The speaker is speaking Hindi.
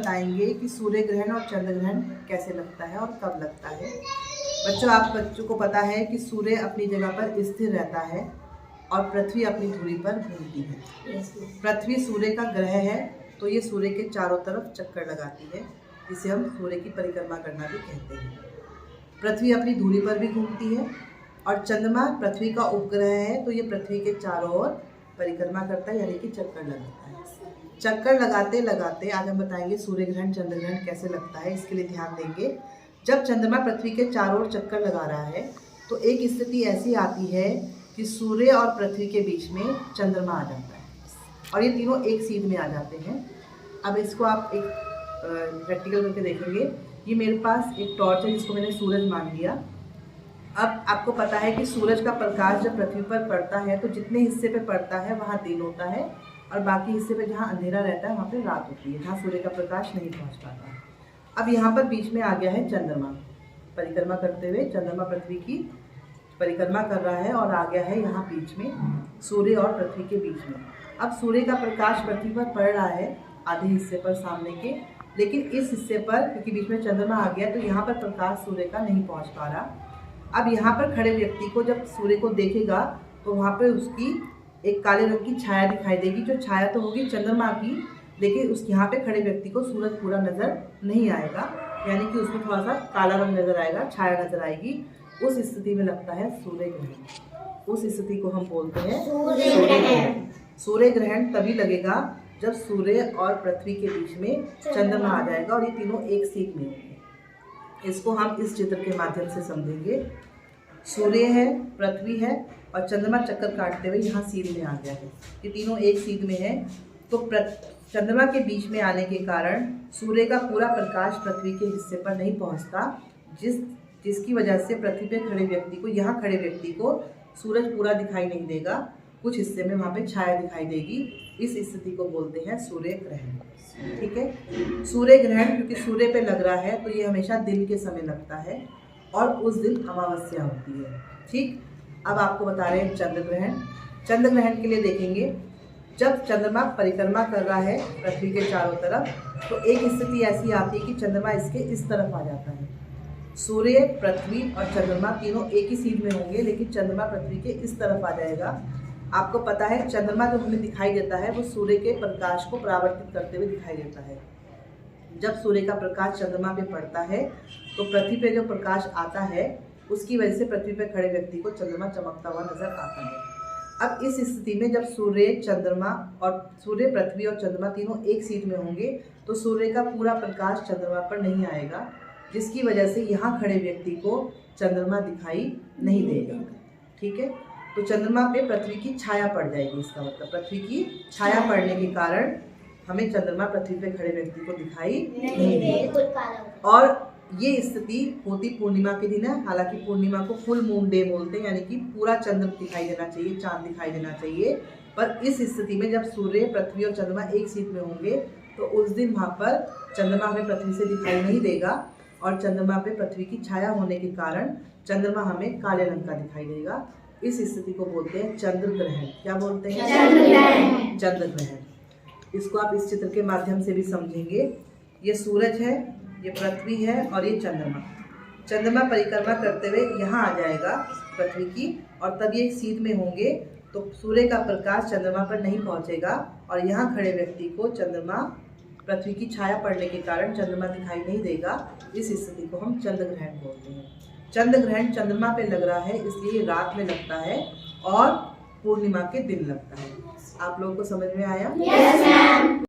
बताएंगे कि सूर्य ग्रहण और चंद्र ग्रहण कैसे लगता है और कब लगता है। बच्चों को पता है कि सूर्य अपनी जगह पर स्थिर रहता है और पृथ्वी अपनी धुरी पर घूमती है। पृथ्वी सूर्य का ग्रह है, तो ये सूर्य के चारों तरफ चक्कर लगाती है, जिसे हम सूर्य की परिक्रमा करना भी कहते हैं। पृथ्वी अपनी धुरी पर भी घूमती है और चंद्रमा पृथ्वी का उपग्रह है, तो ये पृथ्वी के चारों ओर परिक्रमा करता है, यानी कि चक्कर लगाता है। चक्कर लगाते लगाते आज हम बताएंगे सूर्य ग्रहण चंद्र ग्रहण कैसे लगता है। इसके लिए ध्यान देंगे, जब चंद्रमा पृथ्वी के चारों ओर चक्कर लगा रहा है तो एक स्थिति ऐसी आती है कि सूर्य और पृथ्वी के बीच में चंद्रमा आ जाता है और ये तीनों एक सीध में आ जाते हैं। अब इसको आप एक प्रैक्टिकल करके देखेंगे। ये मेरे पास एक टॉर्च है जिसको मैंने सूरज मान लिया। अब आपको पता है कि सूरज का प्रकाश जब पृथ्वी पर पड़ता है तो जितने हिस्से पे पड़ता है वहाँ दिन होता है और बाकी हिस्से पे जहाँ अंधेरा रहता है वहाँ पे रात होती है, जहाँ सूर्य का प्रकाश नहीं पहुँच पाता। अब यहाँ पर बीच में आ गया है चंद्रमा, परिक्रमा करते हुए चंद्रमा पृथ्वी की परिक्रमा कर रहा है और आ गया है यहाँ बीच में सूर्य और पृथ्वी के बीच में। अब सूर्य का प्रकाश पृथ्वी पर पड़ रहा है आधे हिस्से पर सामने के, लेकिन इस हिस्से पर क्योंकि बीच में चंद्रमा आ गया तो यहाँ पर प्रकाश सूर्य का नहीं पहुँच पा रहा। अब यहाँ पर खड़े व्यक्ति को जब सूर्य को देखेगा तो वहाँ पर उसकी एक काले रंग की छाया दिखाई देगी, जो छाया तो होगी चंद्रमा की, लेकिन उस यहाँ पे खड़े व्यक्ति को सूरज पूरा नजर नहीं आएगा, यानी कि उसमें थोड़ा सा काला रंग नजर आएगा, छाया नजर आएगी। उस स्थिति में लगता है सूर्य ग्रहण। उस स्थिति को हम बोलते हैं सूर्य ग्रहण। सूर्य ग्रहण तभी लगेगा जब सूर्य और पृथ्वी के बीच में चंद्रमा आ जाएगा और ये तीनों एक सीध में होंगे। इसको हम इस चित्र के माध्यम से समझेंगे। सूर्य है, पृथ्वी है और चंद्रमा चक्कर काटते हुए यहाँ सीध में आ गया है। ये तीनों एक सीध में है, तो चंद्रमा के बीच में आने के कारण सूर्य का पूरा प्रकाश पृथ्वी के हिस्से पर नहीं पहुँचता, जिसकी वजह से पृथ्वी पे खड़े व्यक्ति को, यहाँ खड़े व्यक्ति को सूरज पूरा दिखाई नहीं देगा, कुछ हिस्से में वहाँ पे छाया दिखाई देगी। इस स्थिति को बोलते हैं सूर्य ग्रहण। ठीक है, सूर्य ग्रहण क्योंकि सूर्य पे लग रहा है तो ये हमेशा दिन के समय लगता है और उस दिन अमावस्या होती है। ठीक, अब आपको बता रहे हैं चंद्र ग्रहण। चंद्र ग्रहण के लिए देखेंगे, जब चंद्रमा परिक्रमा कर रहा है पृथ्वी के चारों तरफ तो एक स्थिति ऐसी आती है कि चंद्रमा इसके इस तरफ आ जाता है। सूर्य, पृथ्वी और चंद्रमा तीनों एक ही सीध में होंगे, लेकिन चंद्रमा पृथ्वी के इस तरफ आ जाएगा। आपको पता है चंद्रमा जो हमें दिखाई देता है वो सूर्य के प्रकाश को परावर्तित करते हुए दिखाई देता है। जब सूर्य का प्रकाश चंद्रमा पे पड़ता है तो पृथ्वी पे जो प्रकाश आता है उसकी वजह से पृथ्वी पे खड़े व्यक्ति को चंद्रमा चमकता हुआ नजर आता है। अब इस स्थिति में जब सूर्य, पृथ्वी और चंद्रमा तीनों एक सीध में होंगे तो सूर्य का पूरा प्रकाश चंद्रमा पर नहीं आएगा, जिसकी वजह से यहाँ खड़े व्यक्ति को चंद्रमा दिखाई नहीं देगा। ठीक है, तो चंद्रमा पे पृथ्वी की छाया पड़ जाएगी। इसका मतलब पृथ्वी की छाया पड़ने के कारण हमें चंद्रमा पृथ्वी पे खड़े व्यक्ति को दिखाई नहीं देगा। और ये स्थिति होती पूर्णिमा के दिन है। हालांकि पूर्णिमा को फुल मून डे बोलते हैं, यानी कि पूरा चंद्र दिखाई देना चाहिए, चांद दिखाई देना चाहिए। पर इस स्थिति में जब सूर्य, पृथ्वी और चंद्रमा एक सीध में होंगे तो उस दिन वहाँ पर चंद्रमा हमें पृथ्वी से दिखाई नहीं देगा और चंद्रमा पे पृथ्वी की छाया होने के कारण चंद्रमा हमें काले रंग का दिखाई देगा। इस स्थिति को बोलते हैं चंद्र ग्रहण। क्या बोलते हैं? चंद्र ग्रहण। इसको आप इस चित्र के माध्यम से भी समझेंगे। ये सूरज है, ये पृथ्वी है और ये चंद्रमा। चंद्रमा परिक्रमा करते हुए यहाँ आ जाएगा पृथ्वी की और तब ये सीध में होंगे तो सूर्य का प्रकाश चंद्रमा पर नहीं पहुँचेगा और यहाँ खड़े व्यक्ति को चंद्रमा, पृथ्वी की छाया पड़ने के कारण चंद्रमा दिखाई नहीं देगा। इस स्थिति को हम चंद्र ग्रहण बोलते हैं। चंद्र ग्रहण चंद्रमा पे लग रहा है इसलिए रात में लगता है और पूर्णिमा के दिन लगता है। आप लोगों को समझ में आया? Yes, ma'am।